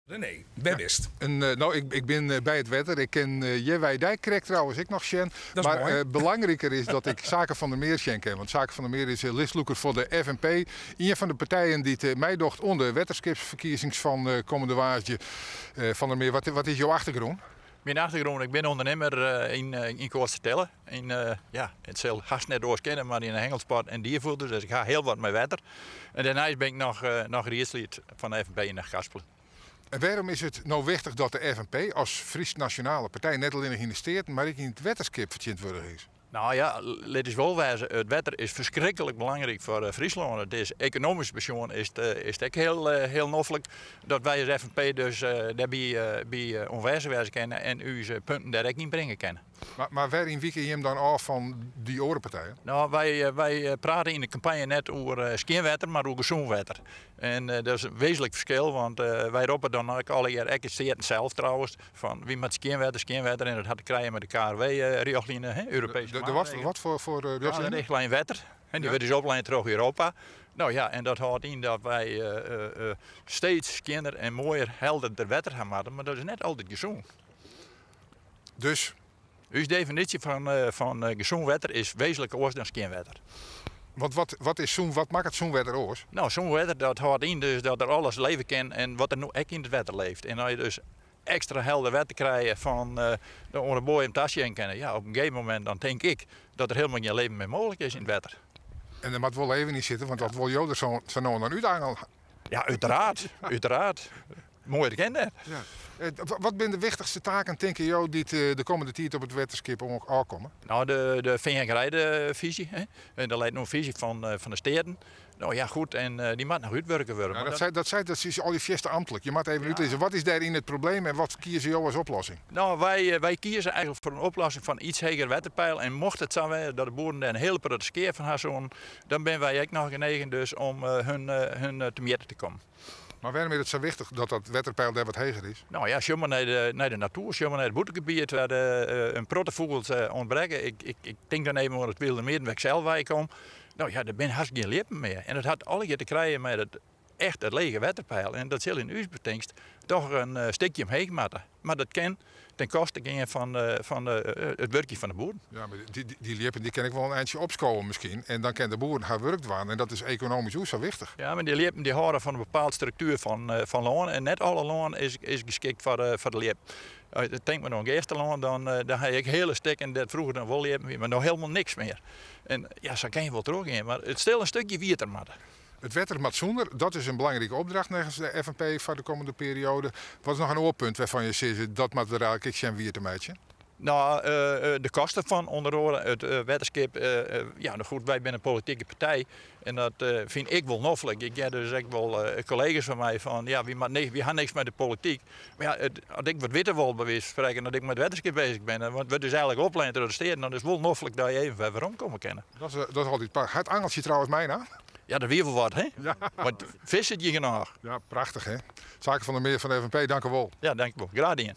René, bij Wist. Ik ben bij het wetter. Ik ken Jewij Dijk trouwens, ik nog Sjen. Maar belangrijker is dat ik Zaken van der Meer Sjen ken. Want Zaken van der Meer is listloeker voor de FNP. Een van de partijen die het mij docht onder wetterskipsverkiezings van komende waasje. Van der Meer, wat is jouw achtergrond? Mijn achtergrond, ik ben ondernemer in Koortstellen. Het zal haast net doorkennen, maar in een hengelsport en diervoeder. Dus ik ga heel wat met wetter. En daarna ben ik nog raadslid van de FNP in Gaspelen. En waarom is het nou wichtig dat de FNP als Fries nationale partij net alleen in de steden, maar ook in het wetterskip vertjintwürdig is? Nou ja, let eens wel wijzen. Het wetter is verschrikkelijk belangrijk voor Friesland. Het is economisch persoon is het ook heel noffelijk dat wij als FNP dus daarbij onwijs kennen en onze punten daar ook niet brengen kennen. Maar waarin wieken je hem dan af van die andere partijen? Nou, wij praten in de campagne net over skeenwetter, maar over gezond wetter. En dat is een wezenlijk verschil, want wij roepen dan ook alle jaar het zelf trouwens, van wie met skeenwetter en dat had te krijgen met de KRW-richtlijn, Europese Wat voor richtlijn? De richtlijn wetter. En die wordt dus opgeleid terug Europa. Nou ja, en dat houdt in dat wij steeds kinder en mooier helderder wetter gaan maken, maar dat is net altijd gezond. Dus? Uw definitie van gezond wetter is wezenlijk oors dan skeenwetter. Want wat maakt het zo'n wetter oors? Nou, zo'n wetter dat houdt in dus dat er alles leven kan en wat er nu ook in het wetter leeft. En als je dus extra helder wetter krijgt van de onderboy en tasje kennen, ja, op een gegeven moment dan denk ik dat er helemaal geen leven meer mogelijk is in het wetter. En er moet wel even niet zitten, want dat wil je er zo nou aan uitangelen. Ja, uiteraard. Mooi herkennen. Ja. Wat zijn de wichtigste taken, denk je, die de komende tijd op het wetterskip aankomen? Nou, de veenjagerijdvisie. En dat leidt nog een visie van de steden. Nou ja, goed, en die moet nog uitwerken worden. Ja, dat is al die fieste ambtelijk. Je moet even uitlezen, wat is daarin het probleem en wat kiezen jou als oplossing? Nou, wij kiezen eigenlijk voor een oplossing van iets heger wetterpeil. En mocht het zo zijn dat de boeren daar een hele per skeer van hebben, dan ben wij ook nog genegen dus om hun te meten te komen. Maar waarom is het zo wichtig dat dat wetterpeil daar wat hoger is? Nou ja, zomaar naar de natuur, zomaar naar het boetegebied waar een prottenvogels ontbreken. Ik denk dan even aan het wilde middenweg zelf waar ik kom. Nou ja, er zijn hartstikke geen lippen meer. En het had alle te krijgen met het lege wetterpeil. En dat zal in uw betekent toch een stukje omheen maken. Maar dat kan ten koste van het werkje van de boeren. Ja, maar die lippen die kan ik wel een eindje opscoren misschien. En dan kan de boeren haar werk doen. En dat is economisch ook zo wichtig. Ja, maar die lippen die houden van een bepaalde structuur van loon. En net alle loon is geschikt voor de lip. Denk maar nog een eerste loon, dan heb ik hele stuk en dat vroeger dan wel lippen, maar nog helemaal niks meer. En ja, zo kan je wel terug in. Maar het stil een stukje wieter maken. Het wetter moet zonder, dat is een belangrijke opdracht volgens de FNP voor de komende periode. Wat is nog een oorpunt waarvan je zegt dat moet er eigenlijk zijn wieter meidje? Nou, de kosten van onder andere het wetterskip. Nou goed, wij zijn een politieke partij en dat vind ik wel noffelijk. Ik heb dus ook wel collega's van mij van, ja, wie gaan niks met de politiek. Maar ja, als ik wat witter wil bewijs spreken, dat ik met het wetterskip bezig ben, want we dus eigenlijk opleiden door de steden, dan is het wel noffelijk dat je even waarom komen kennen. Dat is altijd prachtig. Het angeltje trouwens mij na? Ja, dat weer wel wat, hè? Ja. Want vis het je genoeg. Ja, prachtig, hè? Zaken van der Meer van de FNP, dank u wel. Ja, dank u wel. Graag gedaan.